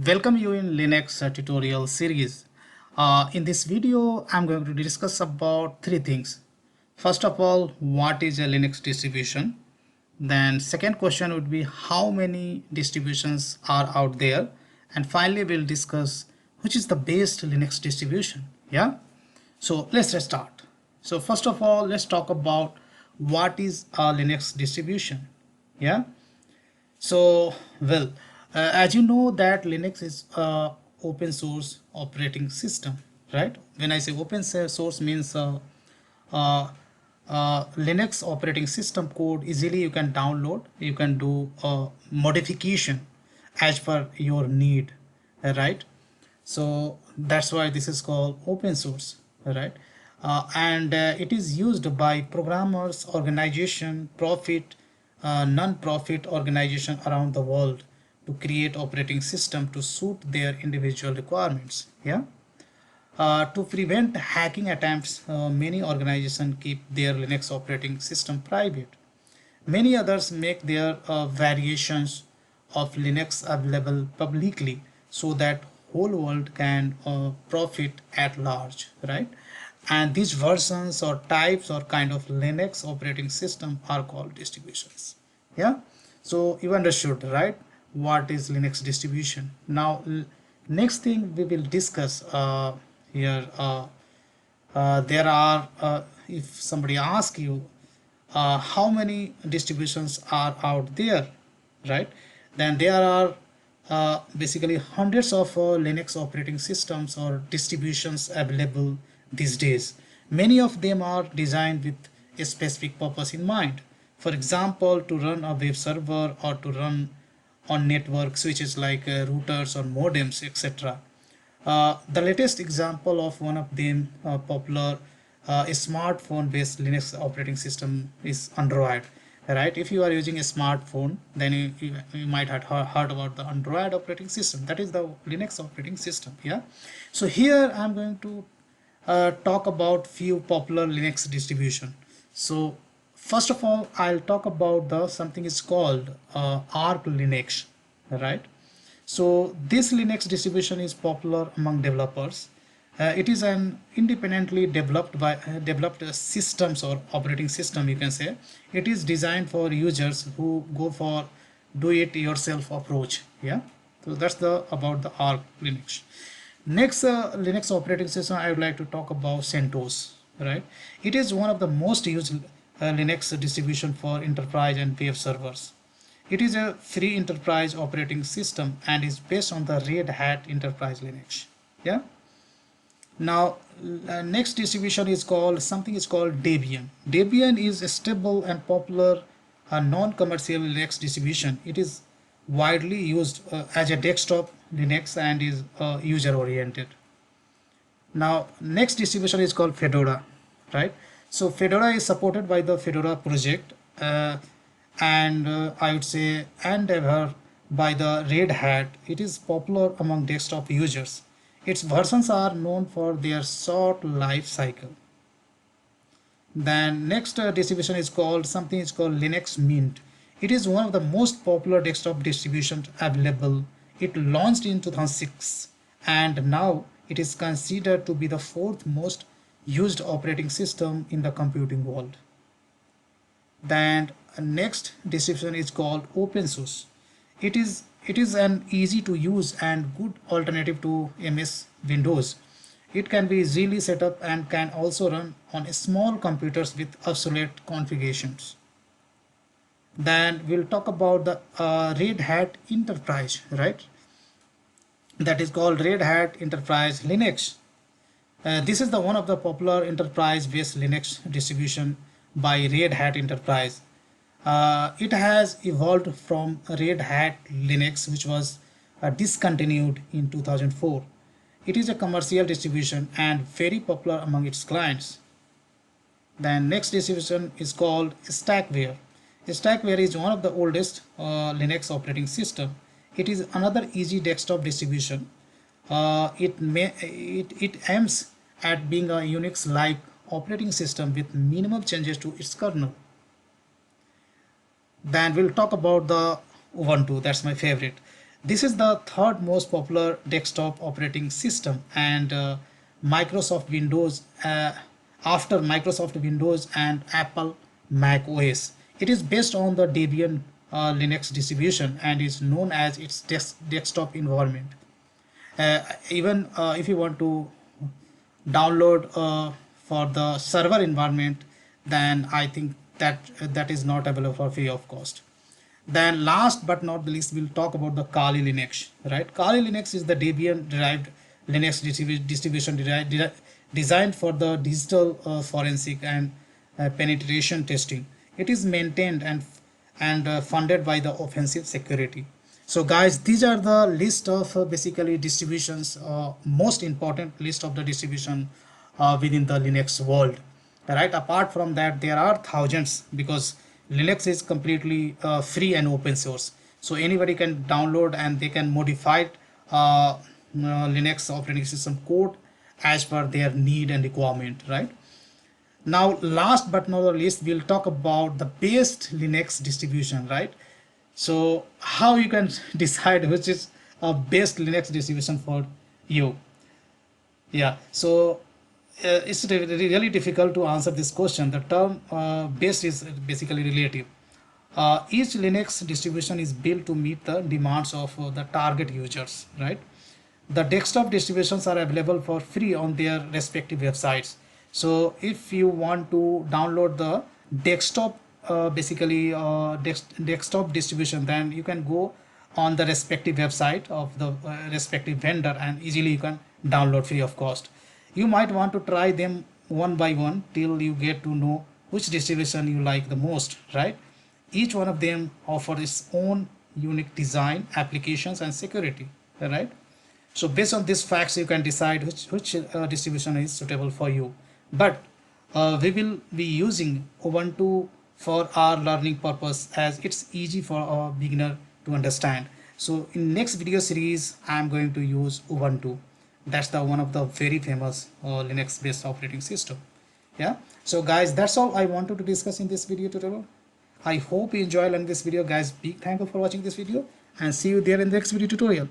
Welcome you in Linux tutorial series. In this video, I'm going to discuss about three things. First of all, what is a Linux distribution? Then second question would be how many distributions are out there? And finally, we'll discuss which is the best Linux distribution. Yeah. So let's start. So first of all, let's talk about what is a Linux distribution. Yeah. So, as you know that Linux is a open source operating system, right? When I say open source means uh, Linux operating system code easily you can download, you can do a modification as per your need, right? So that's why this is called open source, right? And it is used by programmers, organization, profit, non-profit organization around the world to create operating system to suit their individual requirements. Yeah. To prevent hacking attempts, many organizations keep their Linux operating system private. Many others make their variations of Linux available publicly so that whole world can profit at large, right? And these versions or types or kind of Linux operating system are called distributions. Yeah. So you understood, right? What is Linux distribution? Now, next thing we will discuss here. There are, if somebody asks you how many distributions are out there, right? Then there are basically hundreds of Linux operating systems or distributions available these days. Many of them are designed with a specific purpose in mind. For example, to run a web server or to run on network switches like routers or modems, etc. The latest example of one of them popular a smartphone based Linux operating system is Android, right? If you are using a smartphone, then you might have heard about the Android operating system. That is the Linux operating system. Yeah. So here I'm going to talk about few popular Linux distribution. So first of all, I'll talk about the something is called Arch Linux, right? So this Linux distribution is popular among developers. It is an independently developed systems or operating system, you can say. It is designed for users who go for do-it-yourself approach. Yeah. So that's the about the Arch Linux. Next Linux operating system I would like to talk about CentOS, right? It is one of the most used Linux distribution for enterprise and web servers. It is a free enterprise operating system and is based on the Red Hat Enterprise Linux. Yeah. Now, next distribution is called something is called Debian. Debian is a stable and popular non-commercial Linux distribution. It is widely used as a desktop Linux and is user-oriented. Now, next distribution is called Fedora, right? So Fedora is supported by the Fedora project. And I would say and ever by the Red Hat. It is popular among desktop users. Its versions are known for their short life cycle. Then next distribution is called something is called Linux Mint. It is one of the most popular desktop distributions available. It launched in 2006 and now it is considered to be the fourth most used operating system in the computing world. Then next distribution is called open source. It is an easy to use and good alternative to MS Windows. It can be easily set up and can also run on small computers with obsolete configurations. Then we'll talk about the Red Hat Enterprise, right? That is called Red Hat Enterprise Linux. This is the one of the popular enterprise-based Linux distribution by Red Hat Enterprise. It has evolved from Red Hat Linux, which was discontinued in 2004. It is a commercial distribution and very popular among its clients. Then next distribution is called Stackware. Stackware is one of the oldest Linux operating system. It is another easy desktop distribution. It aims at being a Unix-like operating system with minimum changes to its kernel. Then we'll talk about the Ubuntu. That's my favorite. This is the third most popular desktop operating system, and Microsoft Windows after Microsoft Windows and Apple Mac OS. It is based on the Debian Linux distribution and is known as its desktop environment. Even if you want to download for the server environment, then I think that is not available for free of cost. Then last but not the least, we'll talk about the Kali Linux, right? Kali Linux is the Debian derived Linux distribution designed for the digital forensic and penetration testing. It is maintained and funded by the offensive security. So guys, these are the list of basically distributions, most important list of the distribution within the Linux world, right? Apart from that, there are thousands, because Linux is completely free and open source, so anybody can download and they can modify Linux operating system code as per their need and requirement, right? Now last but not the least, we'll talk about the best Linux distribution, right? So how you can decide which is a best Linux distribution for you? Yeah, so it's really difficult to answer this question. The term best is basically relative. Each Linux distribution is built to meet the demands of the target users, right? The desktop distributions are available for free on their respective websites. So if you want to download the desktop desktop distribution, then you can go on the respective website of the respective vendor and easily you can download free of cost. You might want to try them one by one till you get to know which distribution you like the most, right? Each one of them offers its own unique design, applications and security, right? So based on these facts, you can decide which distribution is suitable for you. But we will be using Ubuntu for our learning purpose, as it's easy for a beginner to understand. So in next video series, I am going to use Ubuntu. That's the one of the very famous Linux based operating system. Yeah. So guys, that's all I wanted to discuss in this video tutorial. I hope you enjoy learning this video, guys. Big thank you for watching this video and see you there in the next video tutorial.